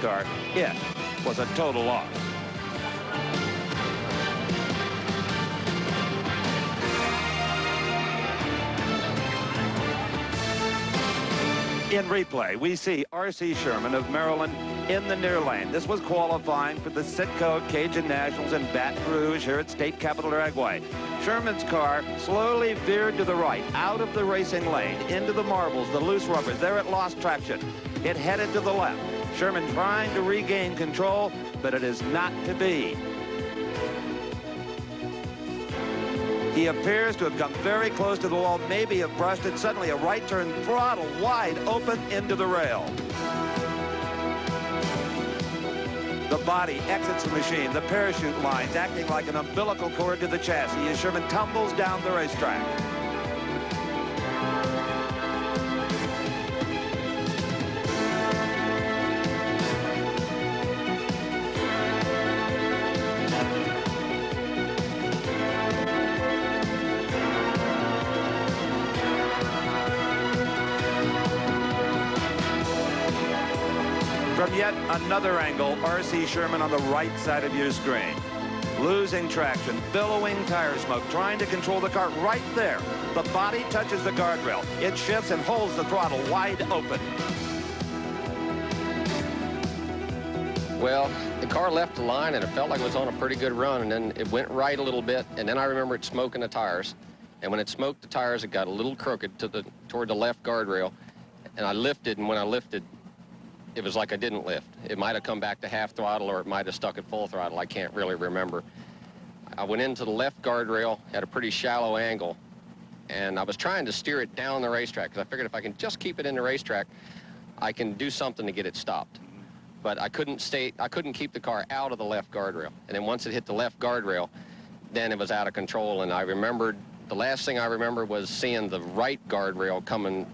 car, it was a total loss. In replay, we see R.C. Sherman of Maryland in the near lane. This was qualifying for the Citgo Cajun Nationals in Baton Rouge here at State Capitol Dragway. Sherman's car slowly veered to the right, out of the racing lane, into the marbles, the loose rubbers. There it lost traction. It headed to the left. Sherman trying to regain control, but it is not to be. He appears to have come very close to the wall, maybe have brushed it. Suddenly a right turn, throttle wide open into the rail. The body exits the machine, the parachute lines acting like an umbilical cord to the chassis as Sherman tumbles down the racetrack. From yet another angle, R.C. Sherman on the right side of your screen. Losing traction, billowing tire smoke, trying to control the car right there. The body touches the guardrail. It shifts and holds the throttle wide open. Well, the car left the line and it felt like it was on a pretty good run, and then it went right a little bit, and then I remember it smoking the tires. And when it smoked the tires, it got a little crooked toward the left guardrail, and I lifted, and when I lifted, it was like I didn't lift. It might have come back to half throttle, or it might have stuck at full throttle. I can't really remember. I went into the left guardrail at a pretty shallow angle, and I was trying to steer it down the racetrack because I figured if I can just keep it in the racetrack, I can do something to get it stopped. But I couldn't keep the car out of the left guardrail. And then once it hit the left guardrail, then it was out of control. And I remembered, the last thing I remember was seeing the right guardrail coming.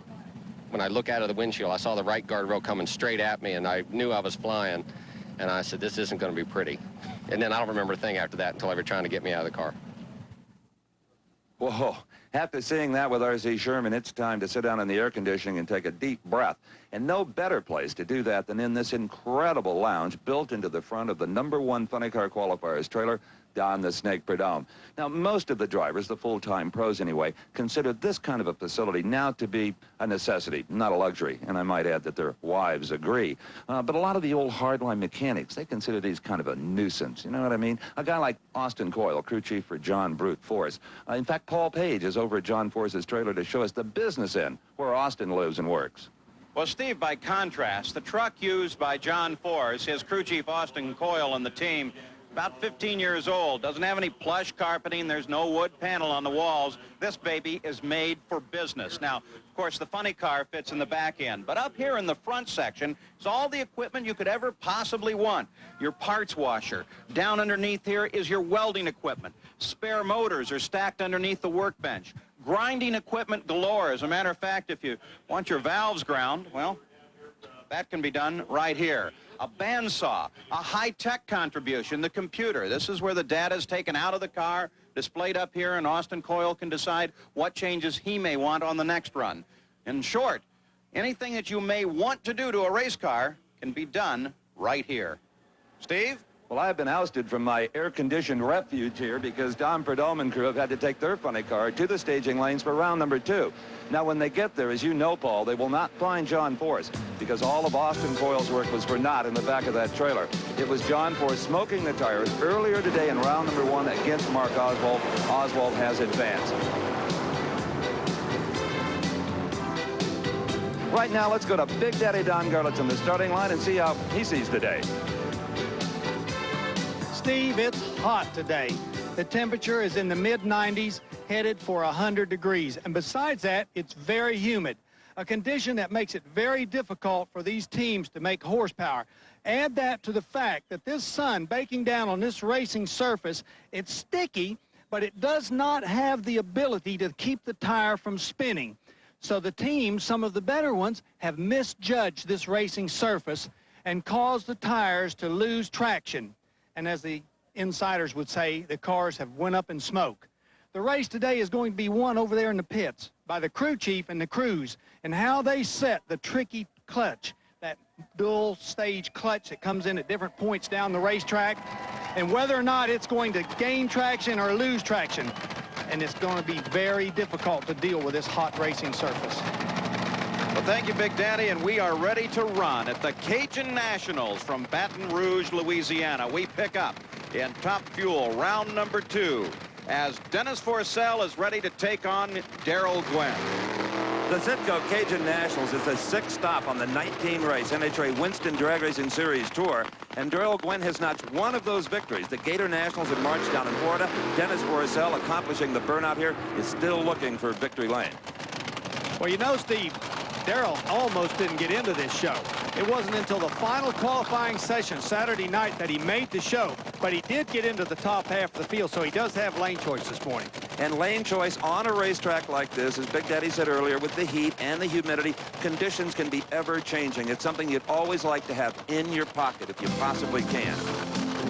When I look out of the windshield, I saw the right guardrail coming straight at me, and I knew I was flying. And I said, this isn't going to be pretty. And then I don't remember a thing after that until they were trying to get me out of the car. Whoa. After seeing that with R.C. Sherman, it's time to sit down in the air conditioning and take a deep breath. And no better place to do that than in this incredible lounge built into the front of the #1 Funny Car Qualifiers trailer down the Snake Prud'homme. Now, most of the drivers, the full-time pros anyway, consider this kind of a facility now to be a necessity, not a luxury. And I might add that their wives agree. But a lot of the old hardline mechanics, they consider these kind of a nuisance. You know what I mean? A guy like Austin Coyle, crew chief for John Brute Force. In fact, Paul Page is over at John Force's trailer to show us the business end where Austin lives and works. Well, Steve, by contrast, the truck used by John Force, his crew chief Austin Coyle and the team, about 15 years old, doesn't have any plush carpeting, there's no wood panel on the walls. This baby is made for business. Now, of course, the funny car fits in the back end, but up here in the front section is all the equipment you could ever possibly want. Your parts washer. Down underneath here is your welding equipment. Spare motors are stacked underneath the workbench. Grinding equipment galore. As a matter of fact, if you want your valves ground, well, that can be done right here. A bandsaw, a high-tech contribution, the computer. This is where the data is taken out of the car, displayed up here, and Austin Coyle can decide what changes he may want on the next run. In short, anything that you may want to do to a race car can be done right here. Steve? Well, I've been ousted from my air-conditioned refuge here because Don Prud'homme and crew have had to take their funny car to the staging lanes for round #2. Now, when they get there, as you know, Paul, they will not find John Force because all of Austin Coyle's work was for naught in the back of that trailer. It was John Force smoking the tires earlier today in round #1 against Mark Oswald. Oswald has advanced. Right now, let's go to Big Daddy Don Garlitz on the starting line and see how he sees the day. Steve, it's hot today. The temperature is in the mid-90s, headed for 100 degrees. And besides that, it's very humid, a condition that makes it very difficult for these teams to make horsepower. Add that to the fact that this sun baking down on this racing surface, it's sticky, but it does not have the ability to keep the tire from spinning. So the teams, some of the better ones, have misjudged this racing surface and caused the tires to lose traction. And as the insiders would say, the cars have went up in smoke. The race today is going to be won over there in the pits by the crew chief and the crews, and how they set the tricky clutch that dual stage clutch that comes in at different points down the racetrack, and whether or not it's going to gain traction or lose traction. And it's going to be very difficult to deal with this hot racing surface. Well, thank you, Big Daddy, and we are ready to run at the Cajun Nationals from Baton Rouge, Louisiana. We pick up in Top Fuel, round number 2, as Dennis Forcell is ready to take on Darrell Gwynn. The Citgo Cajun Nationals is the 6th stop on the 19-race NHRA Winston Drag Racing Series Tour, and Darrell Gwynn has notched one of those victories. The Gator Nationals in March down in Florida. Dennis Forcell, accomplishing the burnout here, is still looking for victory lane. Well, you know, Steve, Darrell almost didn't get into this show. It wasn't until the final qualifying session Saturday night that he made the show, but he did get into the top half of the field, so he does have lane choice this morning. And lane choice on a racetrack like this, as Big Daddy said earlier, with the heat and the humidity, conditions can be ever-changing. It's something you'd always like to have in your pocket if you possibly can.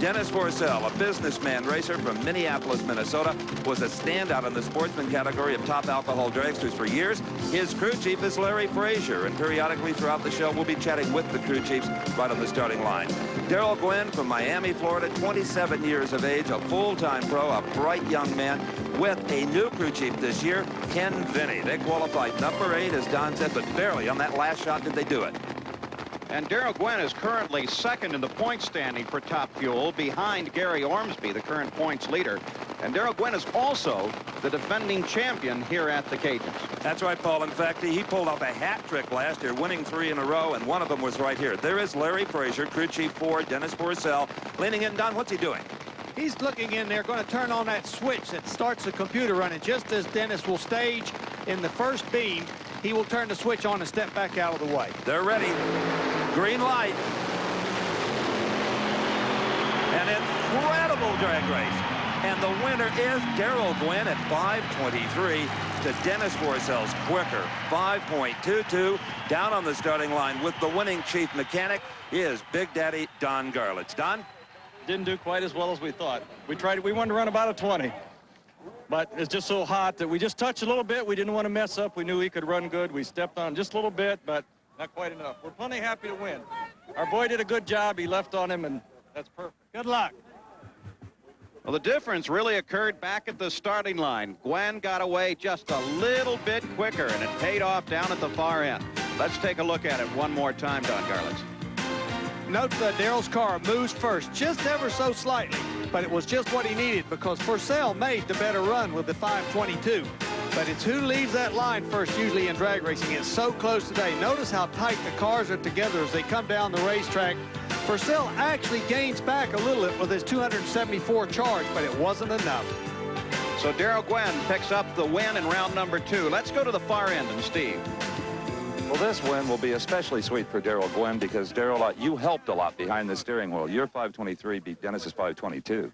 Dennis Forcell, a businessman racer from Minneapolis, Minnesota, was a standout in the Sportsman category of top alcohol dragsters for years. His crew chief is Larry Frazier, and periodically throughout the show, we'll be chatting with the crew chiefs right on the starting line. Darrell Gwynn from Miami, Florida, 27 years of age, a full-time pro, a bright young man, with a new crew chief this year, Ken Vinny. They qualified number 8, as Don said, but barely on that last shot did they do it. And Darrell Gwynn is currently 2nd in the point standing for Top Fuel, behind Gary Ormsby, the current points leader. And Darrell Gwynn is also the defending champion here at the Cajuns. That's right, Paul. In fact, he pulled off a hat trick last year, winning 3 in a row, and one of them was right here. There is Larry Frazier, crew chief for Dennis Forcell, leaning in. Don, what's he doing? He's looking in there, going to turn on that switch that starts the computer running. Just as Dennis will stage in the first beam, he will turn the switch on and step back out of the way. They're ready. Green light. An incredible drag race. And the winner is Darrell Gwynn at 5:23 to Dennis Forcell's quicker 5.22. Down on the starting line with the winning chief mechanic is Big Daddy Don Garlits. Don? Didn't do quite as well as we thought. We wanted to run about a 20. But it's just so hot that we just touched a little bit. We didn't want to mess up. We knew he could run good. We stepped on just a little bit, but not quite enough. We're plenty happy to win. Our boy did a good job. He left on him, and that's perfect. Good luck. Well, the difference really occurred back at the starting line. Gwynn got away just a little bit quicker, and it paid off down at the far end. Let's take a look at it one more time, Don Garlits. Note that Darrell's car moves first, just ever so slightly, but it was just what he needed because Forcell made the better run with the 5:22. But it's who leaves that line first usually in drag racing. It's so close today. Notice how tight the cars are together as they come down the racetrack. Forcell actually gains back a little bit with his 274 charge, but it wasn't enough. So Darrell Gwynn picks up the win in round number 2. Let's go to the far end and Steve. Well, this win will be especially sweet for Darrell Gwynn because, Darrell, you helped a lot behind the steering wheel. Your 5:23 beat Dennis's 5:22.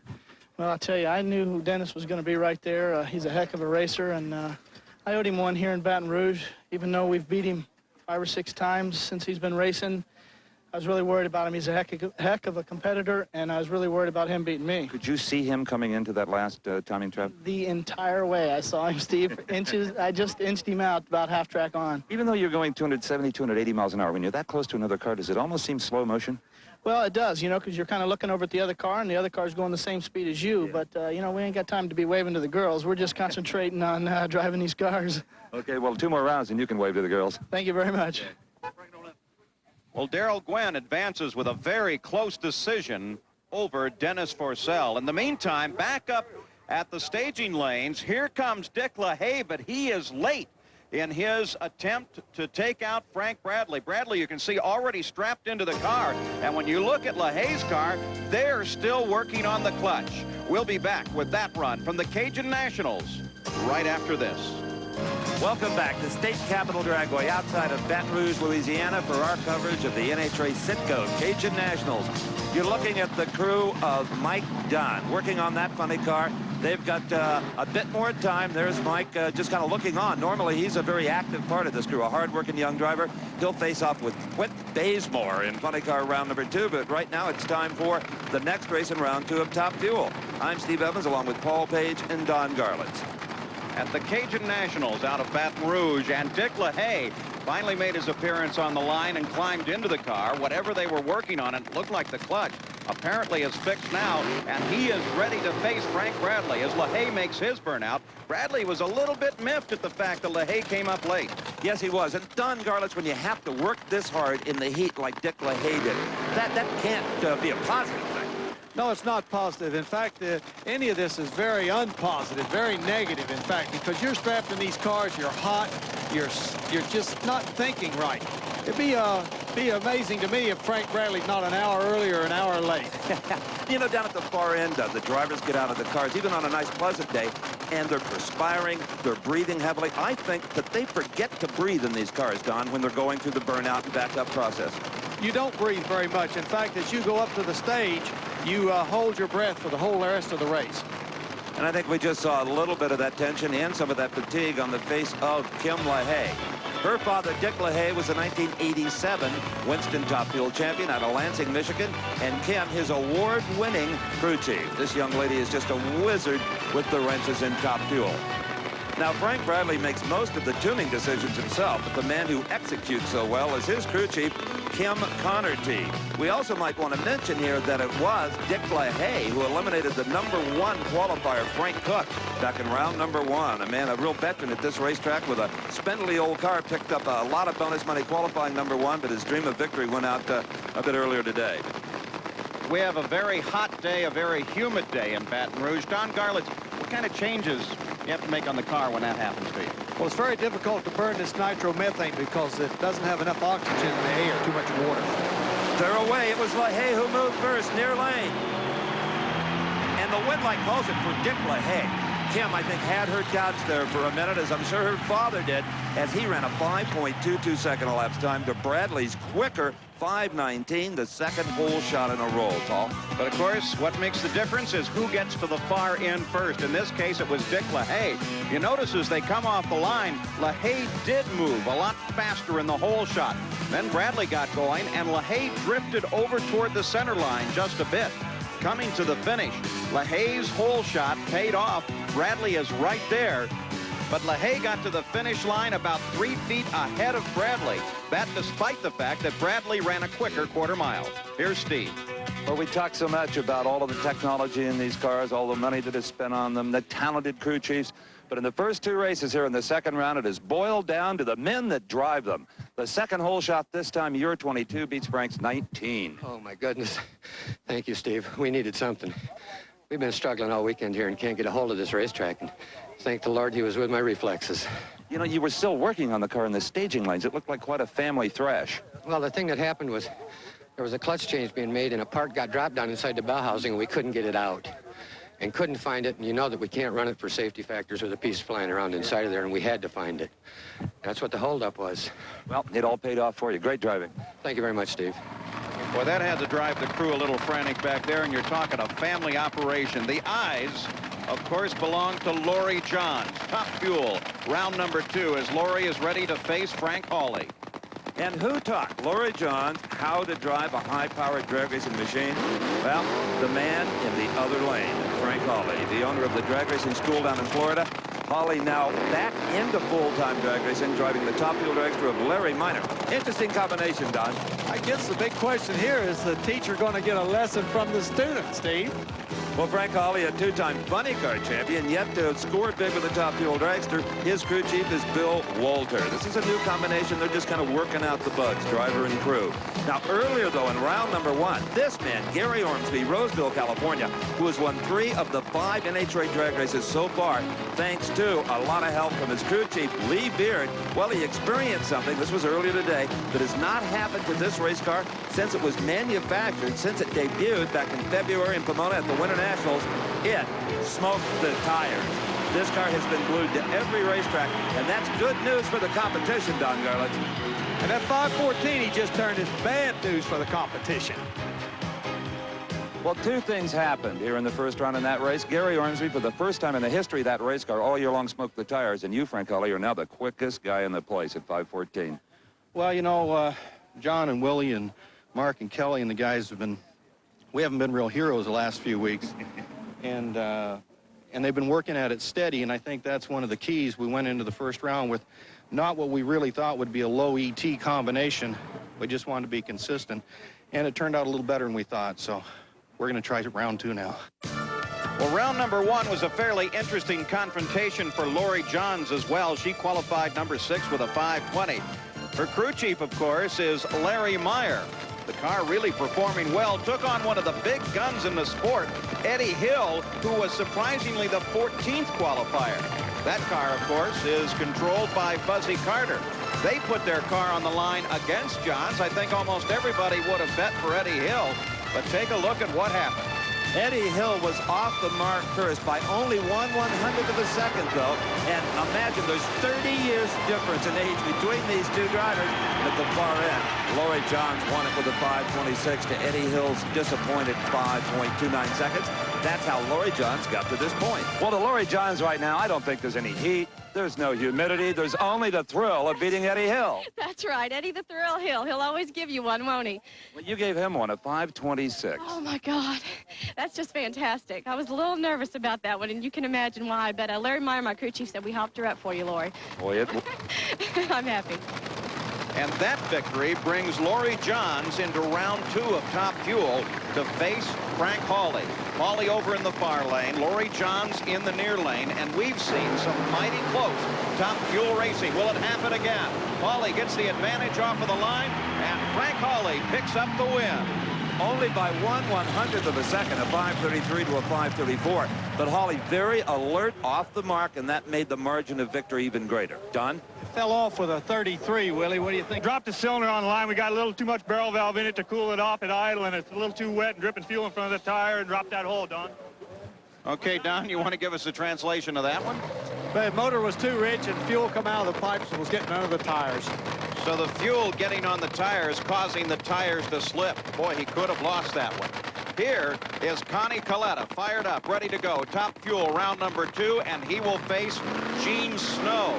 Well, I'll tell you, I knew who Dennis was going to be right there. He's a heck of a racer, and I owed him one here in Baton Rouge. Even though we've beat him 5 or 6 times since he's been racing, I was really worried about him. He's a heck of a competitor, and I was really worried about him beating me. Could you see him coming into that last timing trap? The entire way I saw him, Steve. Inches. I just inched him out about half track on. Even though you're going 270, 280 miles an hour, when you're that close to another car, does it almost seem slow motion? Well, it does, you know, because you're kind of looking over at the other car, and the other car's going the same speed as you. Yeah. But, you know, we ain't got time to be waving to the girls. We're just concentrating on driving these cars. Okay, well, 2 more rounds, and you can wave to the girls. Thank you very much. Well, Darrell Gwynn advances with a very close decision over Dennis Forcell. In the meantime, back up at the staging lanes, here comes Dick Lahaye, but he is late in his attempt to take out Frank Bradley. Bradley, you can see, already strapped into the car. And when you look at Lahaye's car, they're still working on the clutch. We'll be back with that run from the Cajun Nationals right after this. Welcome back to State Capitol Dragway outside of Baton Rouge, Louisiana for our coverage of the NHRA Citgo Cajun Nationals. You're looking at the crew of Mike Dunn working on that funny car. They've got a bit more time. There's Mike just kind of looking on. Normally, he's a very active part of this crew, a hard-working young driver. He'll face off with Quint Bazemore in funny car round number 2, but right now it's time for the next race in round 2 of Top Fuel. I'm Steve Evans along with Paul Page and Don Garlits. at the Cajun Nationals out of Baton Rouge. And Dick Lahaye finally made his appearance on the line and climbed into the car. Whatever they were working on, it looked like the clutch apparently is fixed now, and he is ready to face Frank Bradley as Lahaye makes his burnout. Bradley was a little bit miffed at the fact that Lahaye came up late. Yes, he was. And Don Garlitz, when you have to work this hard in the heat like Dick Lahaye did, that can't be a positive thing. No, it's not positive. In fact, any of this is very unpositive, very negative, in fact, because you're strapped in these cars, you're hot, you're just not thinking right. It'd be amazing to me if Frank Bradley's not an hour early or an hour late. You know, down at the far end, the drivers get out of the cars, even on a nice, pleasant day, and they're perspiring, they're breathing heavily. I think that they forget to breathe in these cars, Don, when they're going through the burnout and backup process. You don't breathe very much. In fact, as you go up to the stage, you hold your breath for the whole rest of the race. And I think we just saw a little bit of that tension and some of that fatigue on the face of Kim Lahaye. Her father, Dick Lahaye, was a 1987 Winston Top Fuel champion out of Lansing, Michigan, and Kim, his award-winning crew chief. This young lady is just a wizard with the wrenches in Top Fuel. Now, Frank Bradley makes most of the tuning decisions himself, but the man who executes so well is his crew chief, Kim Connerty. We also might want to mention here that it was Dick Lahaye who eliminated the #1 qualifier, Frank Cook, back in round #1. A man, a real veteran at this racetrack with a spindly old car, picked up a lot of bonus money qualifying #1, but his dream of victory went out a bit earlier today. We have a very hot day, a very humid day in Baton Rouge. Don Garlitz, what kind of changes you have to make on the car when that happens to you? Well, it's very difficult to burn this nitromethane because it doesn't have enough oxygen in the air, too much water. They're away. It was Lahaye who moved first, near lane. And the wind light calls it for Dick Lahaye. Kim, I think, had her doubts there for a minute, as I'm sure her father did, as he ran a 5.22 second elapsed time to Bradley's quicker 5:19, the second whole shot in a row, Paul. But, of course, what makes the difference is who gets to the far end first. In this case, it was Dick Lahaye. You notice as they come off the line, Lahaye did move a lot faster in the whole shot. Then Bradley got going, and Lahaye drifted over toward the center line just a bit. Coming to the finish, Lahaye's whole shot paid off. Bradley is right there. But Lahaye got to the finish line about 3 feet ahead of Bradley. That despite the fact that Bradley ran a quicker quarter mile. Here's Steve. Well, we talk so much about all of the technology in these cars, all the money that is spent on them, the talented crew chiefs. But in the first 2 races here in the second round, it is boiled down to the men that drive them. The second hole shot this time, your 22 beats Frank's 19. Oh, my goodness. Thank you, Steve. We needed something. We've been struggling all weekend here and can't get a hold of this racetrack. And thank the Lord he was with my reflexes. You know, you were still working on the car in the staging lanes. It looked like quite a family thrash. Well, the thing that happened was there was a clutch change being made and a part got dropped down inside the bow housing and we couldn't get it out and couldn't find it. And you know that we can't run it for safety factors with a piece flying around inside of there, and we had to find it. That's what the holdup was. Well, it all paid off for you. Great driving. Thank you very much, Steve. Boy, that had to drive the crew a little frantic back there, and you're talking a family operation. The eyes, of course, belong to Laurie Johns. Top Fuel, round #2, as Laurie is ready to face Frank Hawley. And who taught Laurie Johns how to drive a high-powered drag racing machine? Well, the man in the other lane, Frank Hawley, the owner of the drag racing school down in Florida. Hawley now back into full-time drag racing, driving the Top Fuel dragster of Larry Minor. Interesting combination, Don. I guess the big question here is the teacher going to get a lesson from the student, Steve? Well, Frank Hawley, a 2-time funny car champion, yet to have scored big with the Top Fuel dragster. His crew chief is Bill Walter. This is a new combination. They're just kind of working out the bugs, driver and crew. Now, earlier, though, in round #1, this man, Gary Ormsby, Roseville, California, who has won 3 of the 5 NHRA drag races so far, thanks to a lot of help from his crew chief, Lee Beard. Well, he experienced something, this was earlier today, that has not happened to this race car since it was manufactured, since it debuted back in February in Pomona at the Winter Nationals. It smoked the tires. This car has been glued to every racetrack, and that's good news for the competition, Don Garlitz. And that 514 he just turned is bad news for the competition. Well, 2 things happened here in the first round in that race. Gary Ormsby, for the first time in the history of that race car, all year long smoked the tires, and you, Frank Hawley, are now the quickest guy in the place at 514. Well, you know, John and Willie and Mark and Kelly and the guys have been, we haven't been real heroes the last few weeks. And and they've been working at it steady, and I think that's one of the keys. We went into the first round with not what we really thought would be a low ET combination. We just wanted to be consistent, and it turned out a little better than we thought, so we're going to try round 2 now. Well, round number 1 was a fairly interesting confrontation for Lori Johns as well. She qualified number 6 with a 5:20. Her crew chief, of course, is Larry Meyer. The car really performing well, took on one of the big guns in the sport, Eddie Hill, who was surprisingly the 14th qualifier. That car, of course, is controlled by Buzzy Carter. They put their car on the line against Johns. I think almost everybody would have bet for Eddie Hill, but take a look at what happened. Eddie Hill was off the mark first by only 1/100th of a second, though. And imagine there's 30 years difference in age between these two drivers. At the far end, Lori Johns won it with a 5:26 to Eddie Hill's disappointed 5.29 seconds. That's how Lori Johns got to this point. Well, to Lori Johns right now, I don't think there's any heat. There's no humidity. There's only the thrill of beating Eddie Hill. That's right, Eddie the Thrill Hill. He'll always give you one, won't he? Well, you gave him one, a 5:26. Oh, my God. That's just fantastic. I was a little nervous about that one, and you can imagine why. But Larry Meyer, my crew chief, said we hopped her up for you, Lori. Boy, it... I'm happy. And that victory brings Lori Johns into round 2 of Top Fuel to face Frank Hawley. Hawley over in the far lane, Lori Johns in the near lane, and we've seen some mighty close Top Fuel racing. Will it happen again? Hawley gets the advantage off of the line, and Frank Hawley picks up the win. Only by 1/100th of a second, a 5:33 to a 5:34. But Hawley very alert off the mark, and that made the margin of victory even greater. Don? Fell off with a 33, Willie. What do you think? Dropped the cylinder on the line. We got a little too much barrel valve in it to cool it off at idle, and it's a little too wet and dripping fuel in front of the tire, and dropped that hole, Don. Okay, Don, you want to give us a translation of that one? The motor was too rich, and fuel come out of the pipes and was getting under the tires. So the fuel getting on the tires causing the tires to slip. Boy, he could have lost that one. Here is Connie Coletta, fired up, ready to go. Top Fuel, round number 2, and he will face Gene Snow.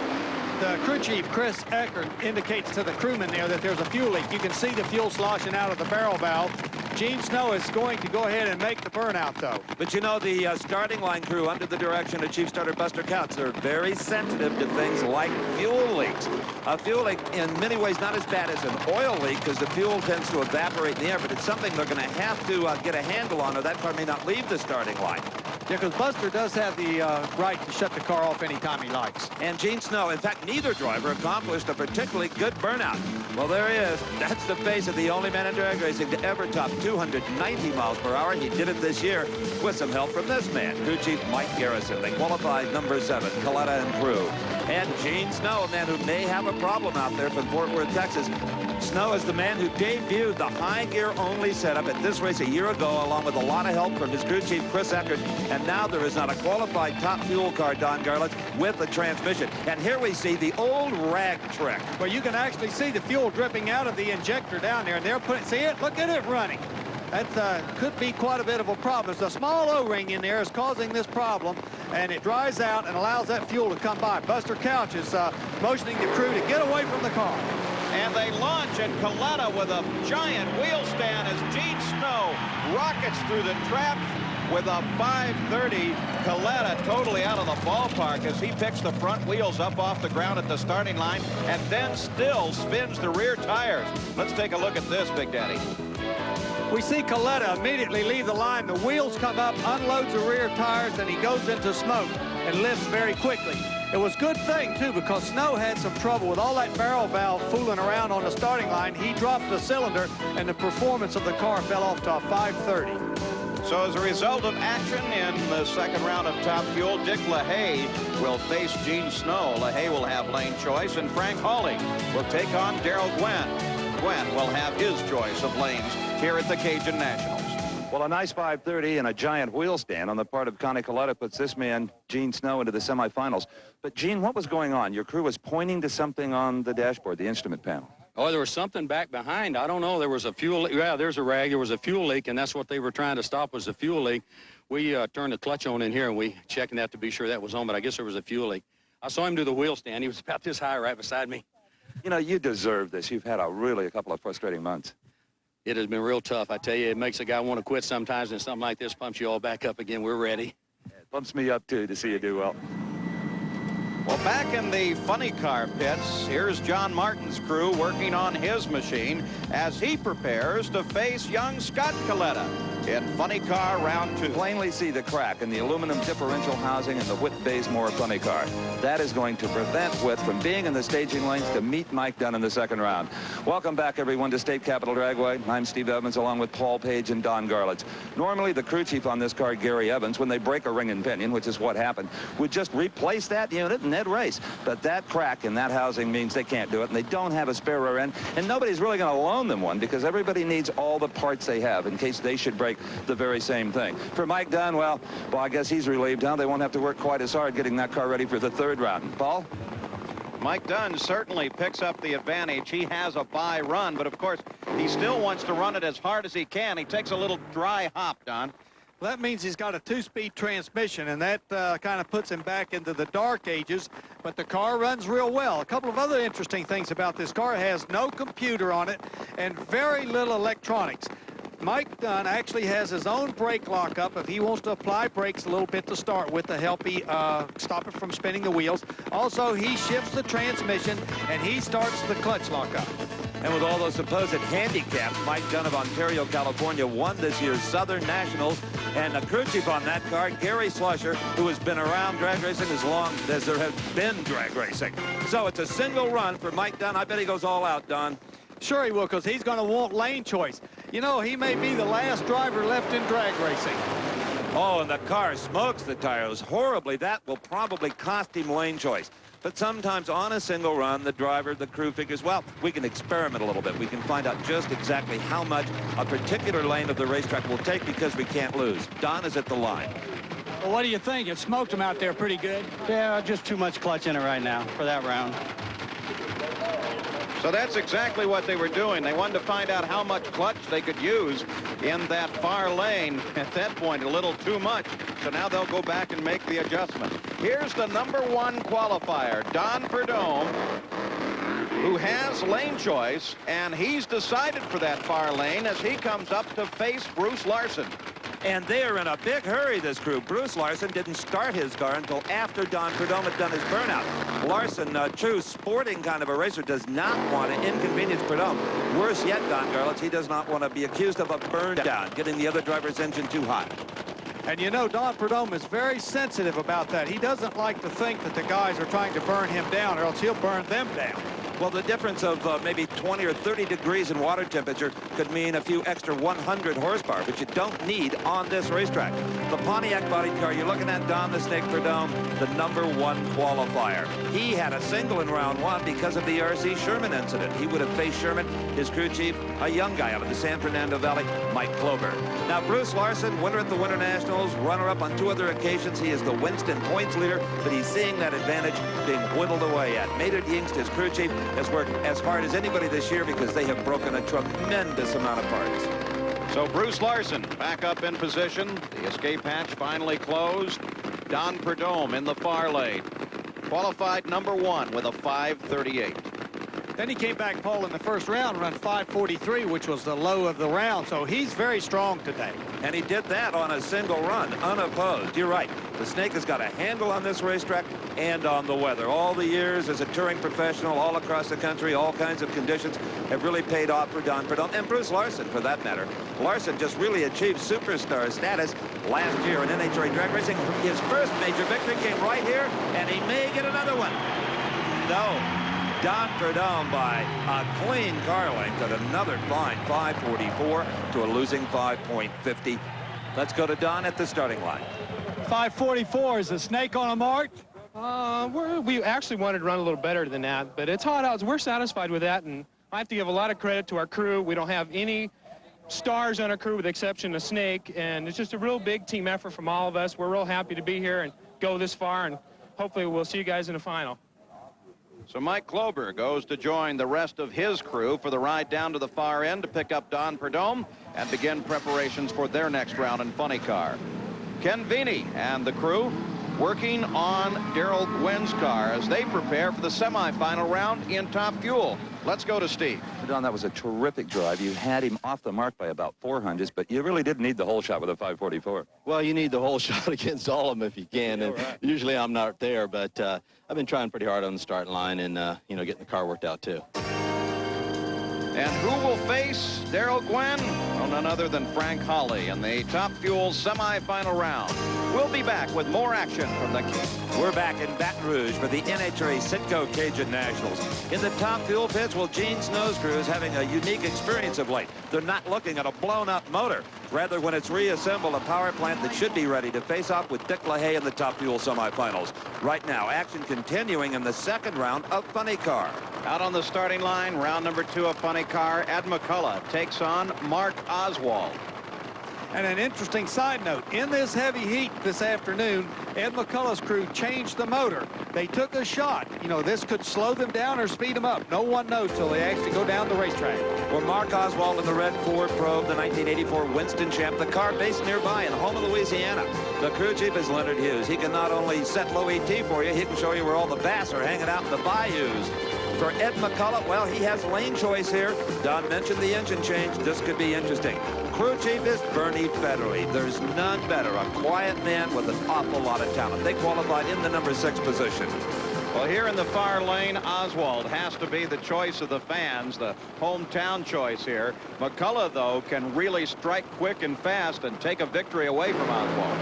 The crew chief, Chris Eckert, indicates to the crewman there that there's a fuel leak. You can see the fuel sloshing out of the barrel valve. Gene Snow is going to go ahead and make the burnout, though. But you know, the starting line crew under the direction of Chief Starter Buster Couch, they're very sensitive to things like fuel leaks. A fuel leak, in many ways, not as bad as an oil leak because the fuel tends to evaporate in the air, but it's something they're going to have to get a handle on, or that car may not leave the starting line. Yeah, because Buster does have the right to shut the car off anytime he likes. And Gene Snow, in fact, neither driver accomplished a particularly good burnout. Well, there he is. That's the face of the only man in drag racing to ever top 290 miles per hour. He did it this year with some help from this man, crew chief Mike Garrison. They qualified number 7, Coletta and crew. And Gene Snow, a man who may have a problem out there from Fort Worth, Texas. Snow is the man who debuted the high gear only setup at this race a year ago, along with a lot of help from his crew chief Chris Eckert. And now there is not a qualified Top Fuel car, Don Garlitz, with a transmission. And here we see the old rag trick. Well, you can actually see the fuel dripping out of the injector down there, and they're putting, see it? Look at it running. That could be quite a bit of a problem. It's a small O-ring in there is causing this problem, and it dries out and allows that fuel to come by. Buster Couch is motioning the crew to get away from the car. And they launch at Coletta with a giant wheel stand as Gene Snow rockets through the trap with a 5:30. Coletta totally out of the ballpark as he picks the front wheels up off the ground at the starting line and then still spins the rear tires. Let's take a look at this, Big Daddy. We see Coletta immediately leave the line. The wheels come up, unloads the rear tires, and he goes into smoke and lifts very quickly. It was a good thing, too, because Snow had some trouble with all that barrel valve fooling around on the starting line. He dropped the cylinder, and the performance of the car fell off to a 5:30. So as a result of action in the second round of Top Fuel, Dick Lahaye will face Gene Snow. Lahaye will have lane choice, and Frank Hawley will take on Darrell Gwen. Gwen will have his choice of lanes here at the Cajun Nationals. Well, a nice 5:30 and a giant wheel stand on the part of Connie Coletta puts this man, Gene Snow, into the semifinals. But, Gene, what was going on? Your crew was pointing to something on the dashboard, the instrument panel. Oh, there was something back behind. I don't know. There was a fuel leak. Yeah, there's a rag. There was a fuel leak, and that's what they were trying to stop was the fuel leak. We turned the clutch on in here, and we checking that to be sure that was on, but I guess there was a fuel leak. I saw him do the wheel stand. He was about this high right beside me. You know, you deserve this. You've had a couple of frustrating months. It has been real tough. I tell you, it makes a guy want to quit sometimes, and something like this pumps you all back up again. We're ready. Bumps me up, too, to see you do well. Well, back in the funny car pits, here's John Martin's crew working on his machine as he prepares to face young Scott Coletta in funny car round 2. Plainly see the crack in the aluminum differential housing in the Whit-Bazemore funny car. That is going to prevent Whit from being in the staging lanes to meet Mike Dunn in the second round. Welcome back, everyone, to State Capitol Dragway. I'm Steve Evans, along with Paul Page and Don Garlitz. Normally, the crew chief on this car, Gary Evans, when they break a ring and pinion, which is what happened, would just replace that unit and they'd race. But that crack in that housing means they can't do it, and they don't have a spare rear end, and nobody's really going to loan them one because everybody needs all the parts they have in case they should break the very same thing. For Mike Dunn, well, I guess he's relieved now. They won't have to work quite as hard getting that car ready for the third round. Paul? Mike Dunn certainly picks up the advantage. He has a bye run, but of course, he still wants to run it as hard as he can. He takes a little dry hop, Don. Well, that means he's got a 2-speed transmission, and that kind of puts him back into the dark ages, but the car runs real well. A couple of other interesting things about this car: it has no computer on it and very little electronics. Mike Dunn actually has his own brake lockup if he wants to apply brakes a little bit to start with to help stop it from spinning the wheels. Also, he shifts the transmission, and he starts the clutch lockup. And with all those supposed handicaps, Mike Dunn of Ontario, California, won this year's Southern Nationals. And the crew chief on that car, Gary Slusher, who has been around drag racing as long as there has been drag racing. So it's a single run for Mike Dunn. I bet he goes all out, Don. Sure he will, because he's going to want lane choice. You know, he may be the last driver left in drag racing. Oh, and the car smokes the tires horribly. That will probably cost him lane choice. But sometimes on a single run, the driver, the crew figures, well, we can experiment a little bit. We can find out just exactly how much a particular lane of the racetrack will take because we can't lose. Don is at the line. Well, what do you think? It smoked him out there pretty good. Yeah, just too much clutch in it right now for that round. So that's exactly what they were doing. They wanted to find out how much clutch they could use in that far lane. At that point, a little too much. So now they'll go back and make the adjustment. Here's the #1 qualifier, Don Perdome, who has lane choice, and he's decided for that far lane as he comes up to face Bruce Larson. And they are in a big hurry, this crew. Bruce Larson didn't start his car until after Don Perdome had done his burnout. Larson, a true sporting kind of a racer, does not want to inconvenience Perdome. Worse yet, Don Garlitz, he does not want to be accused of a burn down, getting the other driver's engine too hot. And you know, Don Perdome is very sensitive about that. He doesn't like to think that the guys are trying to burn him down, or else he'll burn them down. Well, the difference of maybe 20 or 30 degrees in water temperature could mean a few extra 100 horsepower, which you don't need on this racetrack. The Pontiac body car you're looking at, Don the Snake Perdome, the #1 qualifier. He had a single in round 1 because of the RC Sherman incident. He would have faced Sherman, his crew chief, a young guy out of the San Fernando Valley, Mike Klober. Now, Bruce Larson, winner at the Winter Nationals, runner-up on 2 other occasions. He is the Winston points leader, but he's seeing that advantage being whittled away at. Maynard Yingst, his crew chief, has worked as hard as anybody this year because they have broken a tremendous amount of parts. So Bruce Larson back up in position. The escape hatch finally closed. Don Perdome in the far lane. Qualified #1 with a 5:38. Then he came back, Paul, in the first round, run 5:43, which was the low of the round. So he's very strong today. And he did that on a single run, unopposed. You're right. The Snake has got a handle on this racetrack and on the weather. All the years as a touring professional all across the country, all kinds of conditions have really paid off for Don Perdome and Bruce Larson, for that matter. Larson just really achieved superstar status last year in NHRA drag racing. His first major victory came right here, and he may get another one. No. Don Perdome by a clean car length at another fine 5:44 to a losing 5.50. Let's go to Don at the starting line. 5:44 is the Snake on a mark. We actually wanted to run a little better than that, but it's hot out. We're satisfied with that, and I have to give a lot of credit to our crew. We don't have any stars on our crew with the exception of Snake, and it's just a real big team effort from all of us. We're real happy to be here and go this far, and hopefully we'll see you guys in the final. So Mike Klober goes to join the rest of his crew for the ride down to the far end to pick up Don Perdome and begin preparations for their next round in funny car. Ken Veeney and the crew working on Darrell Gwynn's car as they prepare for the semifinal round in Top Fuel. Let's go to Steve. Don, that was a terrific drive. You had him off the mark by about 400s, but you really didn't need the whole shot with a 544. Well, you need the whole shot against all of them if you can, and usually I'm not there, but I've been trying pretty hard on the starting line and, you know, getting the car worked out too. And who will face Darrell Gwynn? Well, none other than Frank Holly in the Top Fuel semifinal round. We'll be back with more action from the We're back in Baton Rouge for the NHRA Citgo Cajun Nationals. In the Top Fuel pits, well, Gene Snow's crew is having a unique experience of late. They're not looking at a blown-up motor. Rather, when it's reassembled, a power plant that should be ready to face off with Dick Lahaye in the Top Fuel semifinals. Right now, action continuing in the second round of Funny Car. Out on the starting line, round number 2 of Funny Car, Ed McCullough takes on Mark Oswald. And an interesting side note, in this heavy heat this afternoon, Ed McCullough's crew changed the motor. They took a shot. You know, this could slow them down or speed them up. No one knows till they actually go down the racetrack. Well, Mark Oswald in the red Ford Probe, the 1984 Winston champ, the car based nearby in Houma, Louisiana. The crew chief is Leonard Hughes. He can not only set low ET for you, he can show you where all the bass are hanging out in the bayous. For Ed McCullough, well, he has lane choice here. Don mentioned the engine change. This could be interesting. Crew chief is Bernie Federle. There's none better. A quiet man with an awful lot of talent. They qualified in the number 6 position. Well, here in the far lane, Oswald has to be the choice of the fans, the hometown choice here. McCullough, though, can really strike quick and fast and take a victory away from Oswald.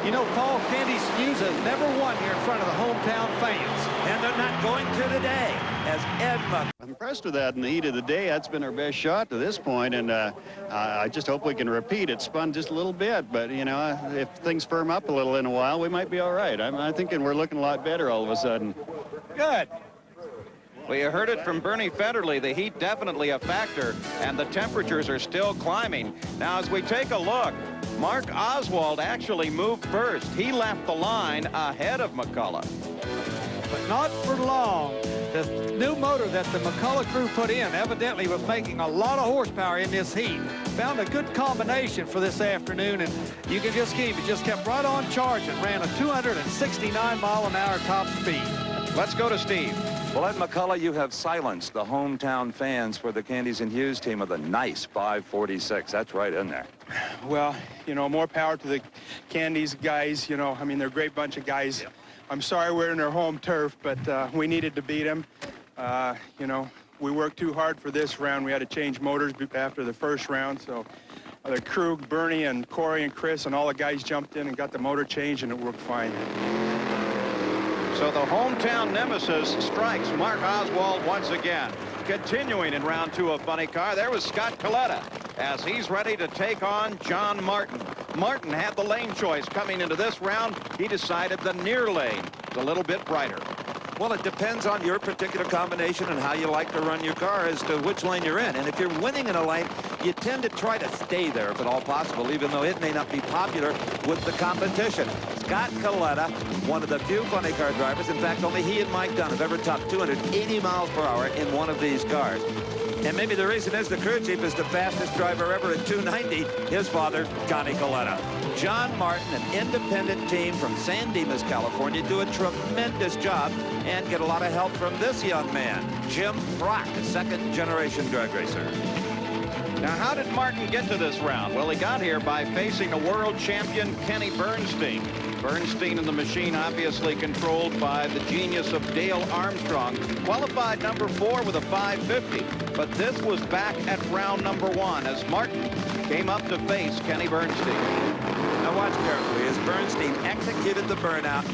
You know, Paul, Candy's Hughes has never won here in front of the hometown fans. And they're not going to today, as Ed McCullough. I'm impressed with that in the heat of the day. That's been our best shot to this point, and I just hope we can repeat. It spun just a little bit, but, you know, if things firm up a little in a while, we might be all right. I'm thinking we're looking a lot better all of a sudden. Good. Well, you heard it from Bernie Federle. The heat definitely a factor, and the temperatures are still climbing. Now, as we take a look, Mark Oswald actually moved first. He left the line ahead of McCullough. But not for long. The new motor that the McCullough crew put in evidently was making a lot of horsepower in this heat. Found a good combination for this afternoon, and you can just keep it. Just kept right on charging. Ran a 269-mile-an-hour top speed. Let's go to Steve. Well, Ed McCullough, you have silenced the hometown fans for the Candies and Hughes team with a nice 546. That's right in there. Well, you know, more power to the Candies guys. You know, I mean, they're a great bunch of guys. I'm sorry we're in their home turf, but we needed to beat them. You know, we worked too hard for this round. We had to change motors after the first round, so the crew, Bernie and Corey and Chris and all the guys jumped in and got the motor changed, and it worked fine. So the hometown nemesis strikes Mark Oswald once again. Continuing in round 2 of Funny Car, there was Scott Coletta as he's ready to take on John Martin. Martin had the lane choice coming into this round. He decided the near lane is a little bit brighter. Well, it depends on your particular combination and how you like to run your car as to which lane you're in. And if you're winning in a lane, you tend to try to stay there if at all possible, even though it may not be popular with the competition. Scott Coletta, one of the few Funny Car drivers. In fact, only he and Mike Dunn have ever topped 280 miles per hour in one of these cars. And maybe the reason is the crew chief is the fastest driver ever at 290, his father, Connie Coletta. John Martin, an independent team from San Dimas, California, do a tremendous job and get a lot of help from this young man, Jim Brock, a second-generation drag racer. Now, how did Martin get to this round? Well, he got here by facing a world champion, Kenny Bernstein. Bernstein and the machine obviously controlled by the genius of Dale Armstrong. Qualified number 4 with a 550. But this was back at round number 1 as Martin came up to face Kenny Bernstein. Now watch carefully as Bernstein executed the burnout.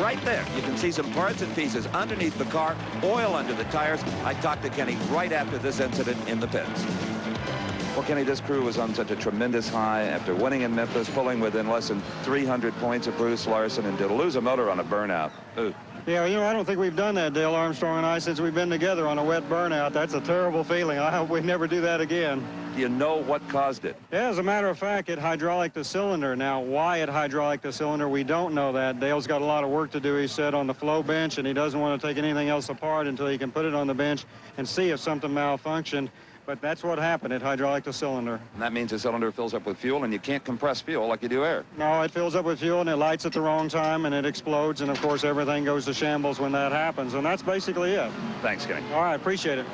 Right there, you can see some parts and pieces underneath the car, oil under the tires. I talked to Kenny right after this incident in the pits. Well, Kenny, this crew was on such a tremendous high after winning in Memphis, pulling within less than 300 points of Bruce Larson, and to lose a motor on a burnout. Ooh. Yeah, you know, I don't think we've done that, Dale Armstrong and I, since we've been together on a wet burnout. That's a terrible feeling. I hope we never do that again. Do you know what caused it? Yeah, as a matter of fact, it hydraulic the cylinder. Now, why it hydraulic the cylinder, we don't know that. Dale's got a lot of work to do, he said, on the flow bench, and he doesn't want to take anything else apart until he can put it on the bench and see if something malfunctioned. But that's what happened. It hydraulic the cylinder. And that means the cylinder fills up with fuel, and you can't compress fuel like you do air. No, it fills up with fuel, and it lights at the wrong time, and it explodes, and, of course, everything goes to shambles when that happens. And that's basically it. Thanks, Kenny. All right, appreciate it.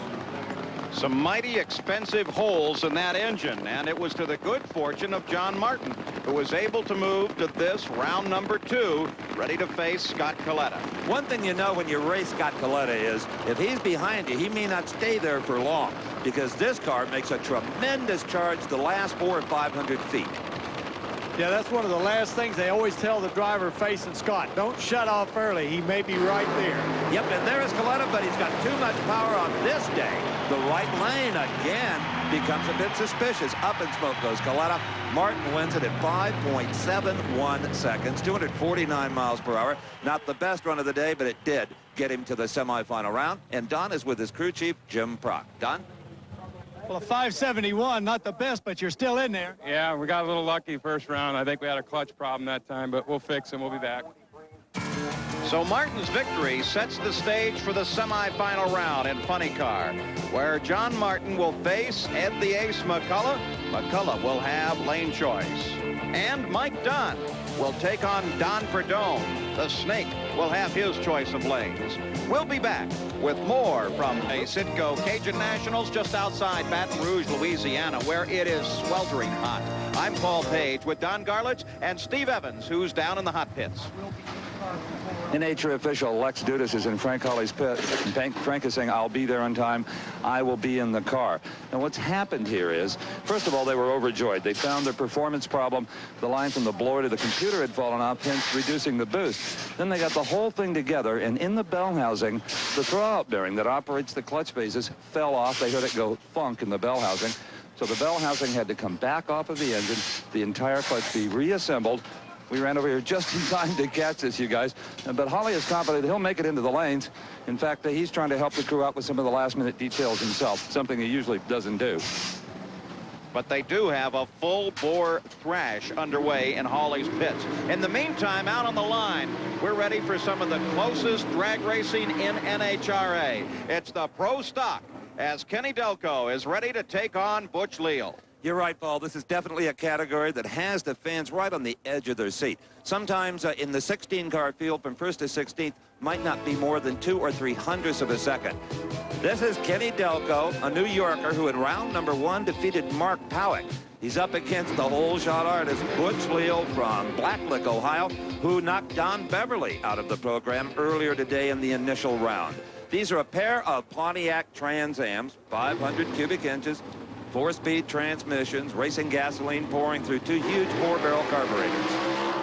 Some mighty expensive holes in that engine, and it was to the good fortune of John Martin, who was able to move to this round number 2, ready to face Scott Coletta. One thing you know when you race Scott Coletta is if he's behind you, he may not stay there for long, because this car makes a tremendous charge the last 400 or 500 feet. Yeah, that's one of the last things they always tell the driver facing Scott. Don't shut off early. He may be right there. Yep, and there is Coletta, but he's got too much power on this day. The right lane again becomes a bit suspicious. Up in smoke goes Coletta. Martin wins it at 5.71 seconds, 249 miles per hour. Not the best run of the day, but it did get him to the semifinal round. And Don is with his crew chief, Jim Prock. Don? Well, a 571, not the best, but you're still in there. Yeah, we got a little lucky first round. I think we had a clutch problem that time, but we'll fix it. We'll be back. So Martin's victory sets the stage for the semifinal round in Funny Car, where John Martin will face Ed the Ace McCullough. McCullough will have lane choice. And Mike Dunn will take on Don Perdone. The Snake will have his choice of lanes. We'll be back with more from the Citgo Cajun Nationals just outside Baton Rouge, Louisiana, where it is sweltering hot. I'm Paul Page with Don Garlitz and Steve Evans, who's down in the hot pits. NHRA official Lex Dudas is in Frank Hawley's pit. Frank is saying, I'll be there on time. I will be in the car. Now, what's happened here is, first of all, they were overjoyed. They found their performance problem. The line from the blower to the computer had fallen off, hence reducing the boost. Then they got the whole thing together, and in the bell housing, the throwout bearing that operates the clutch phases fell off. They heard it go funk in the bell housing. So the bell housing had to come back off of the engine, the entire clutch be reassembled. We ran over here just in time to catch this, you guys. But Hawley is confident he'll make it into the lanes. In fact, he's trying to help the crew out with some of the last-minute details himself, something he usually doesn't do. But they do have a full-bore thrash underway in Hawley's pits. In the meantime, out on the line, we're ready for some of the closest drag racing in NHRA. It's the Pro Stock, as Kenny Delco is ready to take on Butch Leal. You're right, Paul. This is definitely a category that has the fans right on the edge of their seat. Sometimes in the 16-car field from 1st to 16th might not be more than 2 or 3 hundredths of a second. This is Kenny Delco, a New Yorker who in round number 1 defeated Mark Powick. He's up against the whole shot artist Butch Leal from Blacklick, Ohio, who knocked Don Beverly out of the program earlier today in the initial round. These are a pair of Pontiac Trans Ams, 500 cubic inches, 4-speed transmissions, racing gasoline pouring through 2 huge 4-barrel carburetors.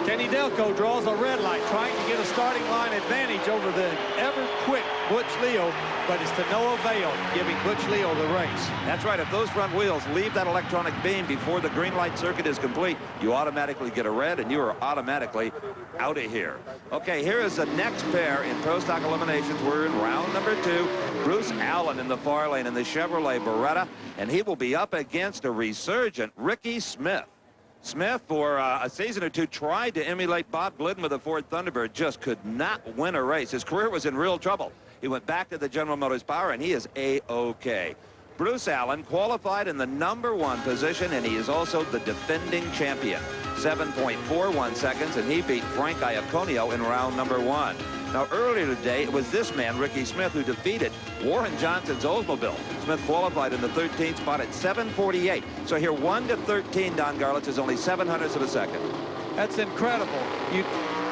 Kenny Delco draws a red light, trying to get a starting line advantage over the ever-quick Butch Leal, but it's to no avail, giving Butch Leal the race. That's right. If those front wheels leave that electronic beam before the green light circuit is complete, you automatically get a red, and you are automatically out of here. Okay, here is the next pair in Pro Stock eliminations. We're in round number 2. Bruce Allen in the far lane in the Chevrolet Beretta, and he will be up against a resurgent Ricky Smith. Smith, for a season or 2, tried to emulate Bob Glidden with a Ford Thunderbird, just could not win a race. His career was in real trouble. He went back to the General Motors Power, and he is A-OK. Bruce Allen qualified in the number 1 position, and he is also the defending champion. 7.41 seconds, and he beat Frank Iaconio in round number 1. Now, earlier today, it was this man, Ricky Smith, who defeated Warren Johnson's Oldsmobile. Smith qualified in the 13th spot at 7:48. So here, 1 to 13, Don Garlitz, is only 7/100 of a second. That's incredible.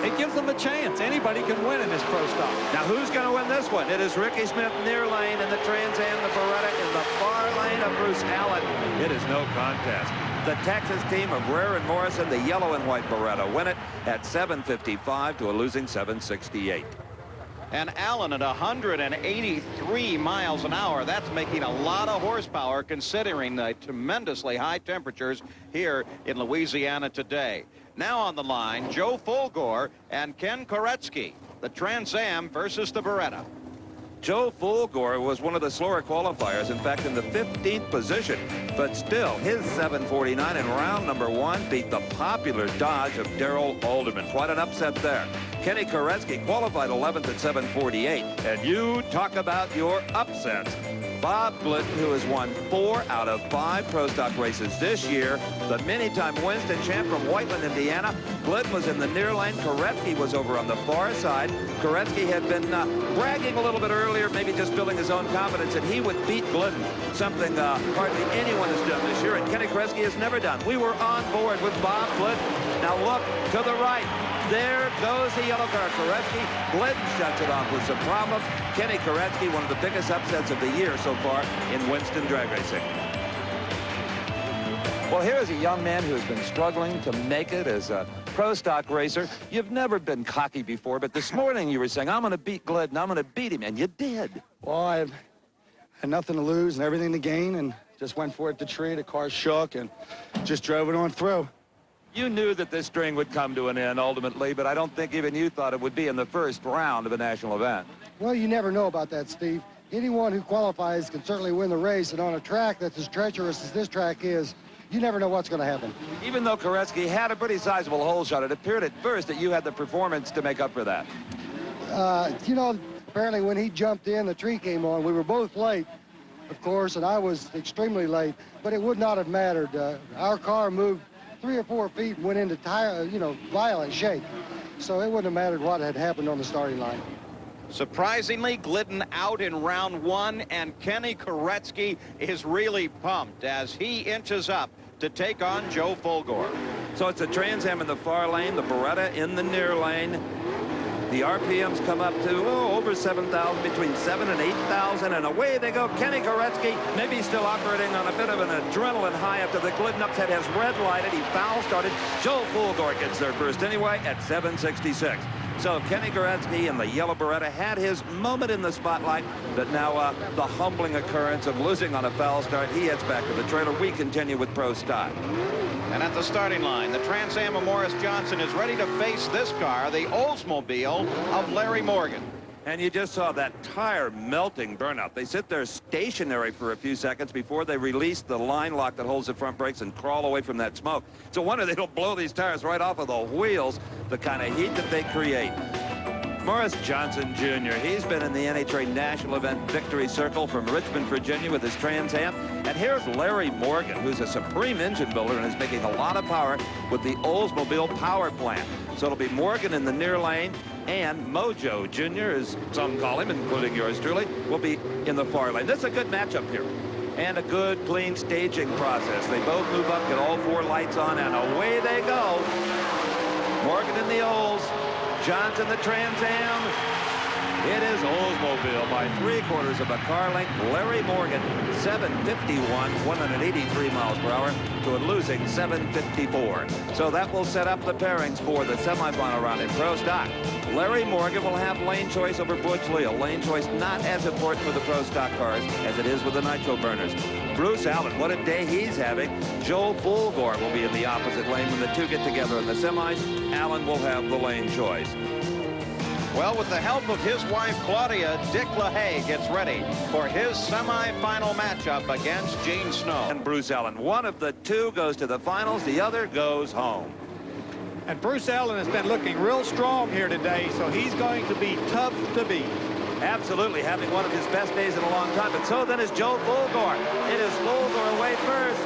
It gives them a chance. Anybody can win in this Pro Stock. Now, who's going to win this one? It is Ricky Smith near lane in the Trans Am, the Beretta in the far lane of Bruce Allen. It is no contest. The Texas team of Rare and Morrison, the yellow and white Beretta, win it at 7:55 to a losing 7:68. And Allen at 183 miles an hour. That's making a lot of horsepower considering the tremendously high temperatures here in Louisiana today. Now on the line, Joe Fulgore and Ken Koretsky, the Trans Am versus the Beretta. Joe Fulgore was one of the slower qualifiers, in fact, in the 15th position. But still, his 7:49 in round number 1 beat the popular Dodge of Darrell Alderman. Quite an upset there. Kenny Koretsky qualified 11th at 7:48. And you talk about your upsets. Bob Glidden, who has won 4 out of 5 Pro Stock races this year, the many-time Winston champ from Whiteland, Indiana. Glidden was in the near lane. Koretsky was over on the far side. Koretsky had been bragging a little bit earlier, maybe just building his own confidence, that he would beat Glidden. something hardly anyone has done this year, and Kenny Korecki has never done. We were on board with Bob Glidden. Now look to the right. There goes the yellow car. Korecki. Glidden shuts it off with some problems. Kenny Korecki, one of the biggest upsets of the year so far in Winston drag racing. Well, here is a young man who has been struggling to make it as a pro stock racer. You've never been cocky before, but this morning you were saying, I'm going to beat Glidden, I'm going to beat him, and you did. Well, I had nothing to lose and everything to gain, and just went for it at the tree. The car shook and just drove it on through. You knew that this string would come to an end ultimately, but I don't think even you thought it would be in the first round of a national event. Well, you never know about that, Steve. Anyone who qualifies can certainly win the race, and on a track that's as treacherous as this track is, you never know what's going to happen. Even though Korecki had a pretty sizable hole shot, it appeared at first that you had the performance to make up for that. You know, apparently when he jumped in, the tree came on. We were both late, of course, and I was extremely late, but it would not have mattered. Our car moved 3 or 4 feet and went into violent shake. So it wouldn't have mattered what had happened on the starting line. Surprisingly, Glidden out in round 1, and Kenny Korecki is really pumped as he inches up to take on Joe Fulgore. So it's a Trans Am in the far lane, the Beretta in the near lane. The RPMs come up to over 7,000, between 7,000 and 8,000, and away they go. Kenny Korecki, maybe still operating on a bit of an adrenaline high after the Glidden upset has red lighted. He foul started. Joe Fulgore gets there first anyway at 7:66. So Kenny Korecki in the yellow Beretta had his moment in the spotlight, but now the humbling occurrence of losing on a foul start. He heads back to the trailer. We continue with Pro Stock. And at the starting line, the Trans Am of Morris Johnson is ready to face this car, the Oldsmobile of Larry Morgan. And you just saw that tire melting burnout. They sit there stationary for a few seconds before they release the line lock that holds the front brakes and crawl away from that smoke. It's a wonder they don't blow these tires right off of the wheels, the kind of heat that they create. Morris Johnson Jr., he's been in the NHRA National Event Victory Circle from Richmond, Virginia with his Trans Am. And here's Larry Morgan, who's a supreme engine builder and is making a lot of power with the Oldsmobile power plant. So it'll be Morgan in the near lane, and Mojo Jr., as some call him, including yours truly, will be in the far lane. This is a good matchup here. And a good, clean staging process. They both move up, get all 4 lights on, and away they go. Morgan in the Olds. Johnson the Trans Am. It is Oldsmobile by 3/4 of a car length. Larry Morgan, 751, 183 miles per hour to a losing 754. So that will set up the pairings for the semifinal round in Pro Stock. Larry Morgan will have lane choice over Butch Leal. Lane choice not as important for the Pro Stock cars as it is with the nitro burners. Bruce Allen, what a day he's having. Joe Fulgore will be in the opposite lane when the two get together in the semis. Allen will have the lane choice. Well, with the help of his wife, Claudia, Dick Lahaye gets ready for his semifinal matchup against Gene Snow. And Bruce Allen, one of the two goes to the finals, the other goes home. And Bruce Allen has been looking real strong here today, so he's going to be tough to beat. Absolutely, having one of his best days in a long time, but so then is Joe Fulgore. It is Fulgore away first.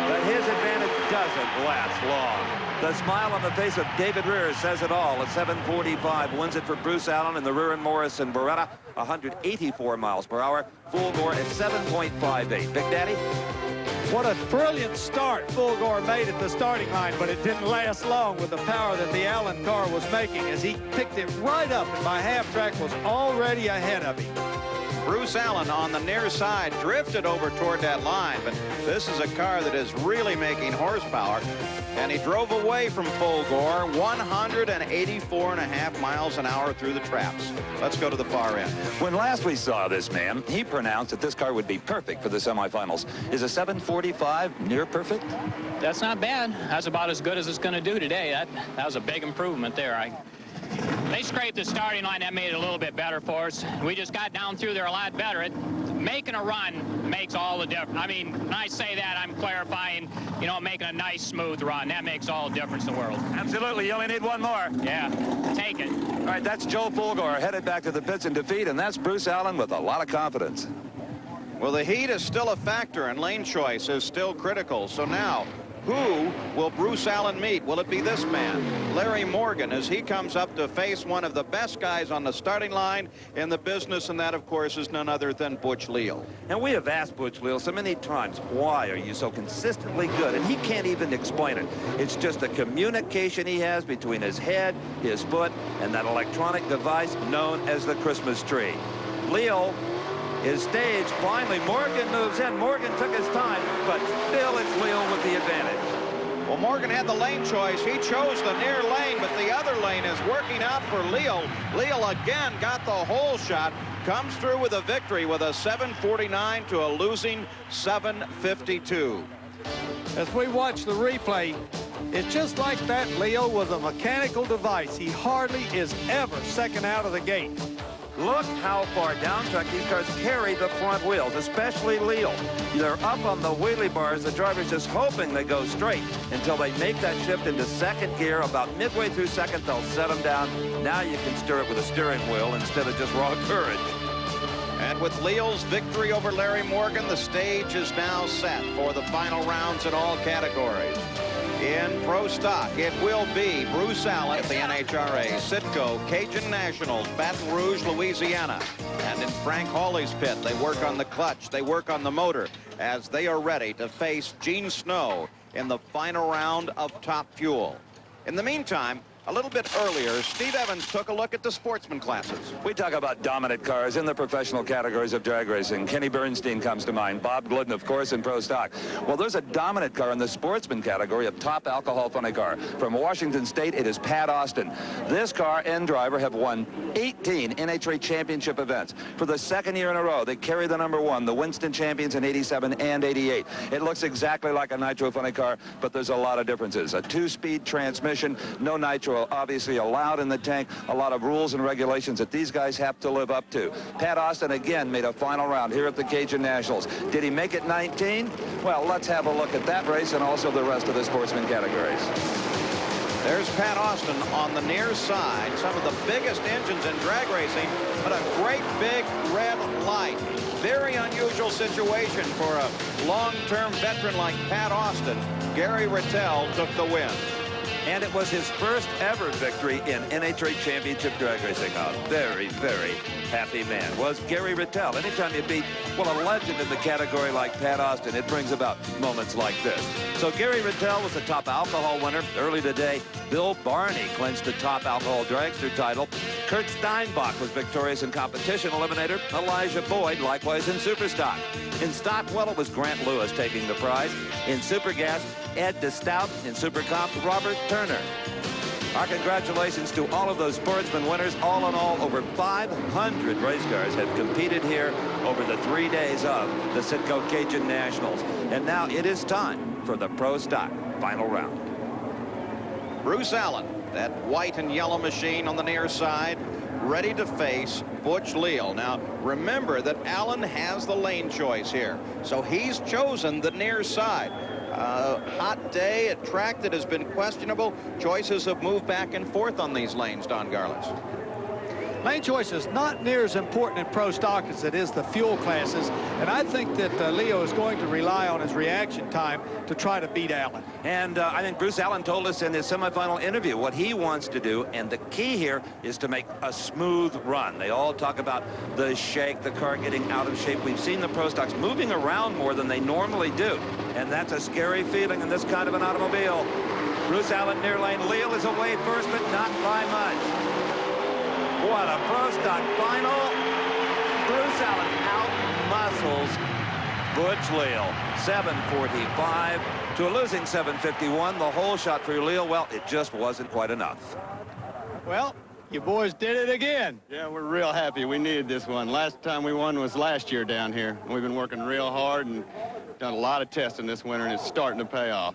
But his advantage doesn't last long. The smile on the face of David Rear says it all. At 7:45 wins it for Bruce Allen in the Rear and Morrison Beretta, 184 miles per hour. Fulgore at 7.58. Big Daddy? What a brilliant start Fulgore made at the starting line, but it didn't last long with the power that the Allen car was making as he picked it right up and by half track was already ahead of him. Bruce Allen on the near side drifted over toward that line, but this is a car that is really making horsepower. And he drove away from Fulgore 184.5 miles an hour through the traps. Let's go to the far end. When last we saw this man, he pronounced that this car would be perfect for the semifinals. Is a 7:45 near perfect? That's not bad. That's about as good as it's going to do today. That was a big improvement there. They scraped the starting line. That made it a little bit better for us. We just got down through there a lot better. Making a run makes all the difference. I mean, when I say that, I'm clarifying, you know, making a nice, smooth run. That makes all the difference in the world. Absolutely. You only need one more. Yeah, take it. All right, that's Joe Fulgore headed back to the pits in defeat, and that's Bruce Allen with a lot of confidence. Well, the heat is still a factor, and lane choice is still critical. So now, who will Bruce Allen meet? Will it be this man, Larry Morgan, as he comes up to face one of the best guys on the starting line in the business, and that, of course, is none other than Butch Leal. And we have asked Butch Leal so many times, why are you so consistently good? And he can't even explain it. It's just the communication he has between his head, his foot, and that electronic device known as the Christmas tree. Leal is staged. Finally, Morgan moves in. Morgan took his time, but still it's Leal with the advantage. Well, Morgan had the lane choice. He chose the near lane, but the other lane is working out for Leal. Leal again got the hole shot. Comes through with a victory with a 7:49 to a losing 7:52. As we watch the replay, it's just like that. Leal was a mechanical device. He hardly is ever second out of the gate. Look how far down track these cars carry the front wheels, especially Leal. They're up on the wheelie bars. The driver's just hoping they go straight until they make that shift into second gear. About midway through second, they'll set them down. Now you can steer it with a steering wheel instead of just raw courage. And with Leal's victory over Larry Morgan, the stage is now set for the final rounds in all categories. In Pro Stock, it will be Bruce Allen at the NHRA, Citgo, Cajun Nationals, Baton Rouge, Louisiana. And in Frank Hawley's pit, they work on the clutch, they work on the motor, as they are ready to face Gene Snow in the final round of Top Fuel. In the meantime, a little bit earlier, Steve Evans took a look at the Sportsman classes. We talk about dominant cars in the professional categories of drag racing. Kenny Bernstein comes to mind. Bob Glidden, of course, in Pro Stock. Well, there's a dominant car in the Sportsman category of top alcohol funny car. From Washington State, it is Pat Austin. This car and driver have won 18 NHRA championship events. For the second year in a row, they carry the #1, the Winston champions in '87 and '88. It looks exactly like a nitro funny car, but there's a lot of differences. A 2-speed transmission, no nitro obviously allowed in the tank, a lot of rules and regulations that these guys have to live up to. Pat Austin again made a final round here at the Cajun Nationals. Did he make it 19? Well, let's have a look at that race and also the rest of the Sportsman categories. There's Pat Austin on the near side, some of the biggest engines in drag racing, but a great big red light. Very unusual situation for a long-term veteran like Pat Austin. Gary Rattel took the win. And it was his first ever victory in NHRA Championship drag racing. A very, very happy man was Gary Rattel. Anytime you beat, well, a legend in the category like Pat Austin, it brings about moments like this. So Gary Rattel was the top alcohol winner. Early today, Bill Barney clinched the top alcohol dragster title. Kurt Steinbach was victorious in competition eliminator. Elijah Boyd, likewise in Super Stock. In Stock, well, it was Grant Lewis taking the prize. In Super Gas, Ed DeStout. In Super Comp, Robert Turner. Our congratulations to all of those Sportsman winners. All in all, over 500 race cars have competed here over the 3 days of the Citgo Cajun Nationals. And now it is time for the Pro Stock final round. Bruce Allen, that white and yellow machine on the near side, ready to face Butch Leal. Now, remember that Allen has the lane choice here, so he's chosen the near side. Hot day, a track that has been questionable. Choices have moved back and forth on these lanes, Don Garlits. Lane choice is not near as important in Pro Stock as it is the fuel classes, and I think that Leo is going to rely on his reaction time to try to beat Allen. And I think Bruce Allen told us in his semifinal interview what he wants to do, and the key here is to make a smooth run. They all talk about the shake, the car getting out of shape. We've seen the Pro Stocks moving around more than they normally do, and that's a scary feeling in this kind of an automobile. Bruce Allen near lane. Leal is away first, but not by much. What a Pro Stock final. Bruce Allen out-muscles Butch Leal. 7:45 to a losing 7:51. The whole shot for Leal, well, it just wasn't quite enough. Well, you boys did it again. Yeah, we're real happy. We needed this one. Last time we won was last year down here. We've been working real hard and done a lot of testing this winter, and it's starting to pay off.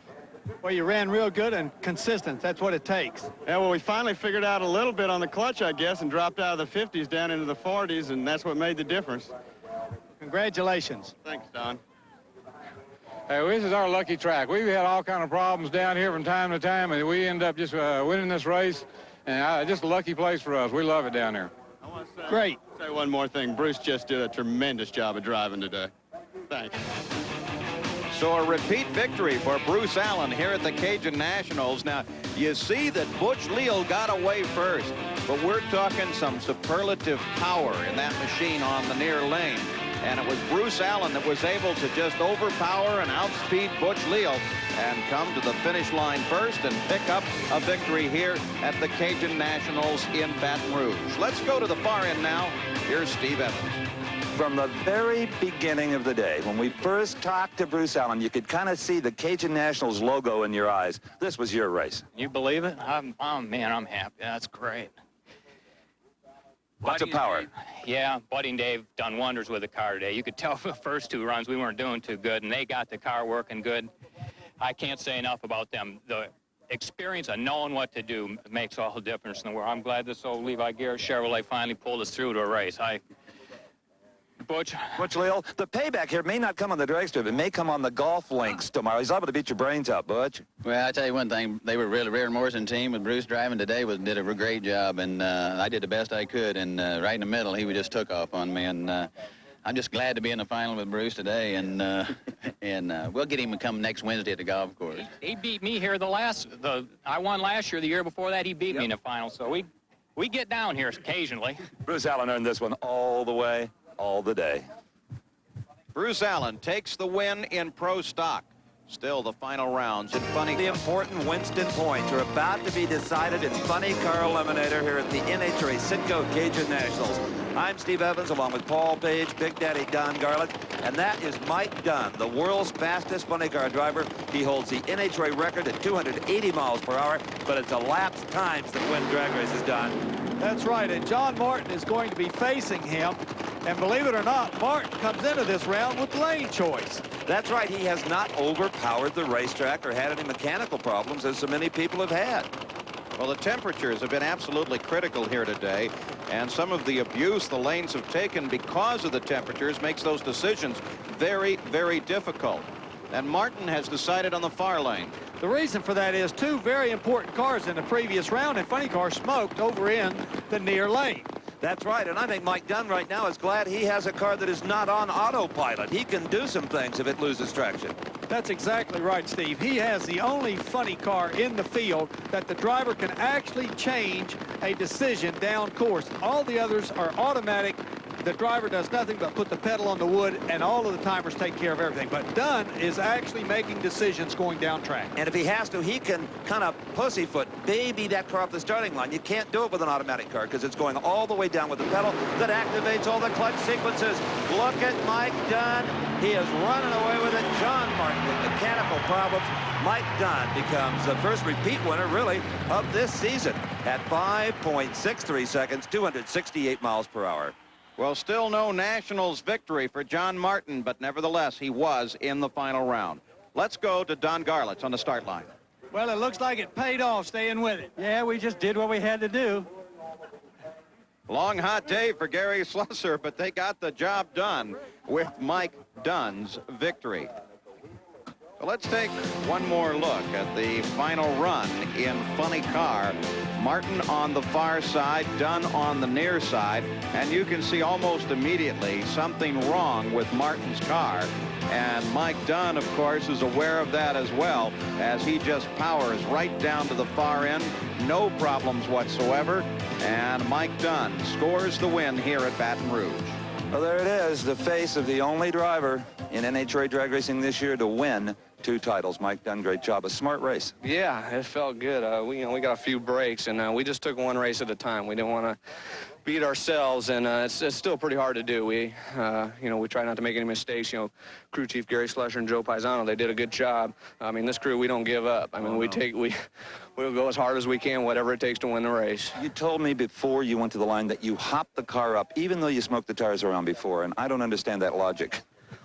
Well, you ran real good and consistent. That's what it takes. Yeah, well, we finally figured out a little bit on the clutch, I guess, and dropped out of the 50s down into the 40s, and that's what made the difference. Congratulations. Thanks, Don. Hey, this is our lucky track. We've had all kind of problems down here from time to time, and we end up just winning this race, and just a lucky place for us. We love it down here. I want to Great. say one more thing. Bruce just did a tremendous job of driving today. Thanks. So a repeat victory for Bruce Allen here at the Cajun Nationals. Now, you see that Butch Leal got away first, but we're talking some superlative power in that machine on the near lane. And it was Bruce Allen that was able to just overpower and outspeed Butch Leal and come to the finish line first and pick up a victory here at the Cajun Nationals in Baton Rouge. Let's go to the far end now. Here's Steve Evans. From the very beginning of the day, when we first talked to Bruce Allen, you could kind of see the Cajun Nationals logo in your eyes. This was your race. You believe it? Man, I'm happy. That's great. Lots of power. Yeah, Buddy and Dave done wonders with the car today. You could tell for the first 2 runs we weren't doing too good, and they got the car working good. I can't say enough about them. The experience of knowing what to do makes all the difference in the world. I'm glad this old Levi Garrett Chevrolet finally pulled us through to a race. Butch Leal, the payback here may not come on the drag strip. It may come on the golf links tomorrow. He's liable to beat your brains out, Butch. Well, I tell you one thing. They were really, Reardon Morrison team with Bruce driving today did a great job, and I did the best I could. And right in the middle, he just took off on me. And I'm just glad to be in the final with Bruce today. And we'll get him to come next Wednesday at the golf course. He beat me here I won last year. The year before that, he beat me in the final. So we get down here occasionally. Bruce Allen earned this one all the way, all the day. Bruce Allen takes the win in pro stock. Still the final rounds in funny. The important Winston points are about to be decided in Funny Car Eliminator here at the NHRA Citgo Cajun Nationals. I'm Steve Evans along with Paul Page, Big Daddy Don Garlett, and that is Mike Dunn, the world's fastest funny car driver. He holds the NHRA record at 280 miles per hour, but it's elapsed times that win drag races, Don. That's right, and John Martin is going to be facing him. And believe it or not, Martin comes into this round with lane choice. That's right. He has not overpowered the racetrack or had any mechanical problems as so many people have had. Well, the temperatures have been absolutely critical here today, and some of the abuse the lanes have taken because of the temperatures makes those decisions very, very difficult. And Martin has decided on the far lane. The reason for that is 2 very important cars in the previous round, and funny car smoked over in the near lane. That's right, and I think Mike Dunn right now is glad he has a car that is not on autopilot. He can do some things if it loses traction. That's exactly right, Steve. He has the only funny car in the field that the driver can actually change a decision down course. All the others are automatic. The driver does nothing but put the pedal on the wood, and all of the timers take care of everything. But Dunn is actually making decisions going down track. And if he has to, he can kind of pussyfoot, baby that car off the starting line. You can't do it with an automatic car because it's going all the way down with the pedal that activates all the clutch sequences. Look at Mike Dunn. He is running away with it. John Martin with mechanical problems. Mike Dunn becomes the first repeat winner, really, of this season at 5.63 seconds, 268 miles per hour. Well, still no Nationals victory for John Martin, but nevertheless, he was in the final round. Let's go to Don Garlett on the start line. Well, it looks like it paid off staying with it. Yeah, we just did what we had to do. Long, hot day for Gary Slusser, but they got the job done with Mike Dunn's victory. So let's take one more look at the final run in funny car. Martin on the far side, Dunn on the near side, and you can see almost immediately something wrong with Martin's car. And Mike Dunn, of course, is aware of that as well, as he just powers right down to the far end. No problems whatsoever. And Mike Dunn scores the win here at Baton Rouge. Well, there it is, the face of the only driver in NHRA drag racing this year to win 2 titles. Mike Dunn, great job. A smart race. Yeah, it felt good. We got a few breaks, and we just took one race at a time. We didn't want to beat ourselves, and it's still pretty hard to do. We try not to make any mistakes. Crew chief Gary Slusher and Joe Paisano, they did a good job. I mean, this crew, we don't give up. I mean, we'll go as hard as we can, whatever it takes to win the race. You told me before you went to the line that you hopped the car up, even though you smoked the tires around before, and I don't understand that logic.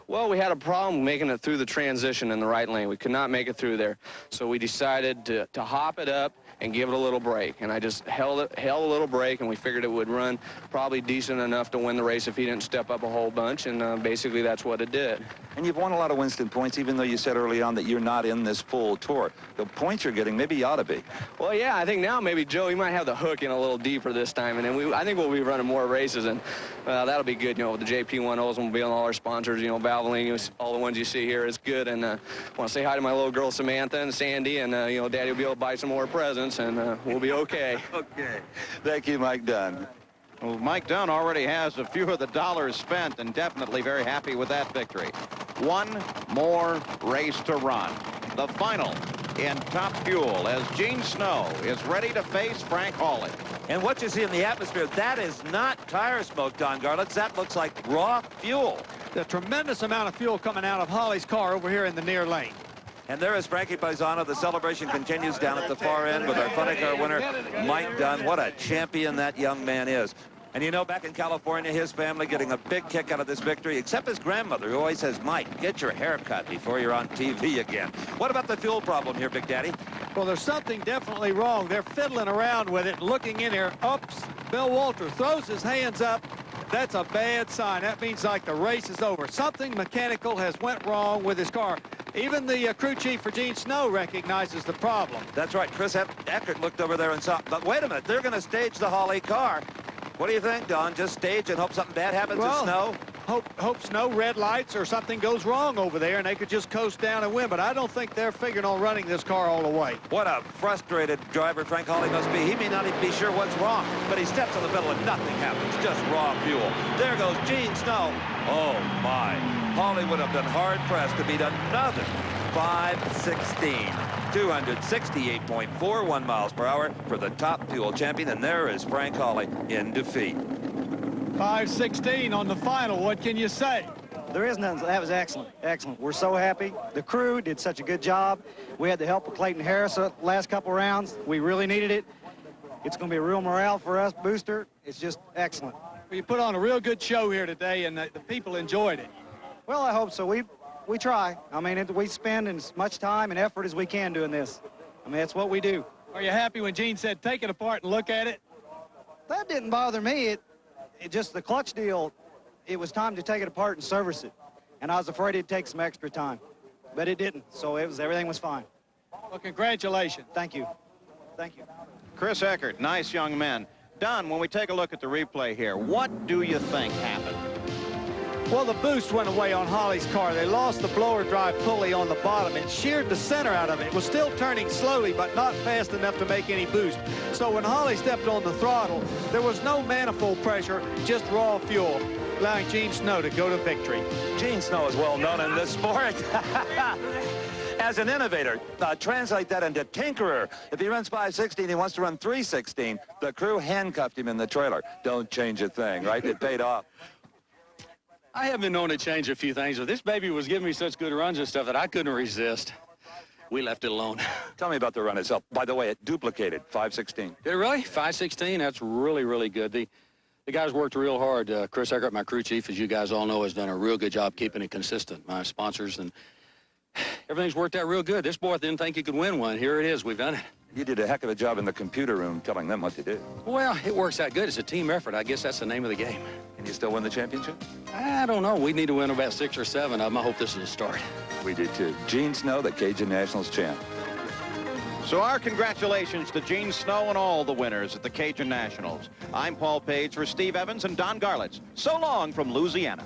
Well, we had a problem making it through the transition in the right lane. We could not make it through there. So we decided to hop it up and give it a little break. And I just held a little break, and we figured it would run probably decent enough to win the race if he didn't step up a whole bunch. And basically that's what it did. And you've won a lot of Winston points, even though you said early on that you're not in this full tour. The points you're getting, maybe you ought to be. Well, yeah, I think now maybe Joe, he might have the hook in a little deeper this time. And then I think we'll be running more races, and that'll be good. With the JP1 Oldsmobile and all our sponsors, Valvoline, all the ones you see here, is good. And I want to say hi to my little girl Samantha and Sandy, and you know, Daddy will be able to buy some more presents, and we'll be okay. Okay. Thank you, Mike Dunn. Well, Mike Dunn already has a few of the dollars spent and definitely very happy with that victory. One more race to run. The final in Top Fuel as Gene Snow is ready to face Frank Hawley. And what you see in the atmosphere, that is not tire smoke, Don Garlitz. That looks like raw fuel. The tremendous amount of fuel coming out of Hawley's car over here in the near lane. And there is Frankie Paisano. The celebration continues down at the far end with our funny car winner, Mike Dunn. What a champion that young man is. And you know, back in California, his family getting a big kick out of this victory, except his grandmother, who always says, Mike, get your hair cut before you're on TV again. What about the fuel problem here, Big Daddy? Well, there's something definitely wrong. They're fiddling around with it, looking in here. Oops, Bill Walter throws his hands up. That's a bad sign. That means like the race is over. Something mechanical has went wrong with his car. Even the crew chief for Gene Snow recognizes the problem. That's right. Chris Eckert looked over there and saw, but wait a minute, they're going to stage the Hawley car. What do you think, Don? Just stage and hope something bad happens to Snow? Hope Snow red lights or something goes wrong over there and they could just coast down and win. But I don't think they're figuring on running this car all the way. What a frustrated driver Frank Hawley must be. He may not even be sure what's wrong, but he steps on the pedal and nothing happens. Just raw fuel. There goes Gene Snow. Oh, my. Hawley would have been hard-pressed to beat another 5:16. 268.41 miles per hour for the Top Fuel champion, and there is Frank Hawley in defeat. 5:16 on the final. What can you say? There is nothing. That was excellent. Excellent. We're so happy. The crew did such a good job. We had the help of Clayton Harris the last couple rounds. We really needed it. It's going to be a real morale for us, Booster. It's just excellent. Well, you put on a real good show here today, and the people enjoyed it. Well, I hope so. We try. I mean, we spend as much time and effort as we can doing this. I mean, that's what we do. Are you happy when Gene said, take it apart and look at it? That didn't bother me. It just, the clutch deal, it was time to take it apart and service it. And I was afraid it'd take some extra time. But it didn't. So everything was fine. Well, congratulations. Thank you. Thank you. Chris Eckert, nice young man. Don, when we take a look at the replay here, what do you think happened? Well, the boost went away on Hawley's car. They lost the blower drive pulley on the bottom and sheared the center out of it. It was still turning slowly, but not fast enough to make any boost. So when Hawley stepped on the throttle, there was no manifold pressure, just raw fuel, allowing Gene Snow to go to victory. Gene Snow is well known in this sport as an innovator. Translate that into tinkerer. If he runs 5:16, he wants to run 3:16. The crew handcuffed him in the trailer. Don't change a thing, right? It paid off. I have been known to change a few things, but this baby was giving me such good runs and stuff that I couldn't resist. We left it alone. Tell me about the run itself. By the way, it duplicated 5:16. Did it really? 5:16? That's really, really good. The guys worked real hard. Chris Eckert, my crew chief, as you guys all know, has done a real good job keeping it consistent. My sponsors, and everything's worked out real good. This boy didn't think he could win one. Here it is. We've done it. You did a heck of a job in the computer room telling them what to do. Well, it works out good. It's a team effort. I guess that's the name of the game. Can you still win the championship? I don't know. We need to win about 6 or 7 of them. I hope this is a start. We do, too. Gene Snow, the Cajun Nationals champ. So our congratulations to Gene Snow and all the winners at the Cajun Nationals. I'm Paul Page for Steve Evans and Don Garlitz. So long from Louisiana.